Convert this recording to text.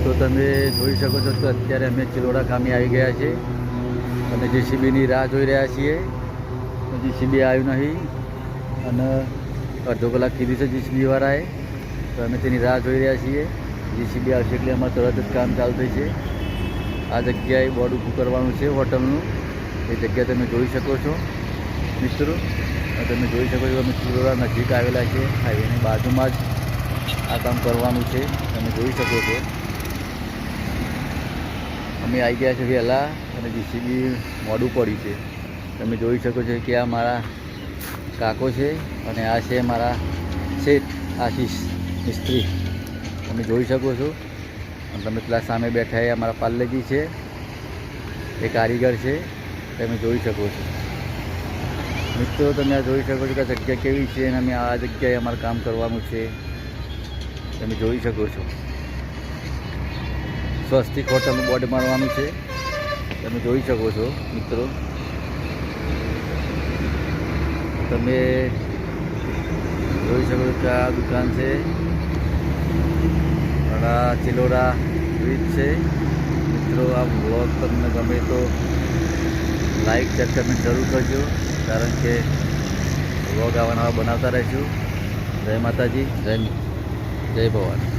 તો તમે જોઈ શકો છો કે અત્યારે અમે ચિલોડા ગામે આવી ગયા છે અને જેસીબીની રાહ જોઈ રહ્યા છીએ. જેસીબી આવ્યું નહીં અને અડધો કલાક કીધી છે જેસીબીવાળાએ, તો અમે તેની રાહ જોઈ રહ્યા છીએ. જેસીબી આવશે એટલે અમારે તરત જ કામ ચાલુ થઈ છે. આ જગ્યાએ બોર્ડ ઊભું કરવાનું છે હોટલનું, એ જગ્યા તમે જોઈ શકો છો મિત્રો. તમે જોઈ શકો છો અમે ચિલોડા નજીક આવેલા છે, હાઈવેની બાજુમાં જ આ કામ કરવાનું છે. તમે જોઈ શકો છો અમે આવી ગયા છે વહેલા અને જેસીબી મોડું પડ્યું છે. તમે જોઈ શકો છો કે આ મારા કાકો છે અને આ છે મારા શેઠ આશીષ મિસ્ત્રી. તમે જોઈ શકો છો અને તમે પેલા સામે બેઠા એ અમારા પાર્લેજી છે, એ કારીગર છે. તમે જોઈ શકો છો મિત્રો. તમે આ જોઈ શકો છો કે આ જગ્યા કેવી છે અને અમે આ જગ્યાએ અમારે કામ કરવાનું છે. તમે જોઈ શકો છો સ્વસ્તિક હોટલનું બોર્ડ મારવાનું છે. તમે જોઈ શકો છો મિત્રો. તમે જોઈ શકો છો કે આ દુકાન છે, આ ચિલોડા બ્રિજ છે મિત્રો. આ બ્લોગ તમને ગમે તો લાઈક શેર કમેન્ટ જરૂર કરજો, કારણ કે બ્લોગ આવા નવા બનાવતા રહીશું. જય માતાજી, જય ભવાની.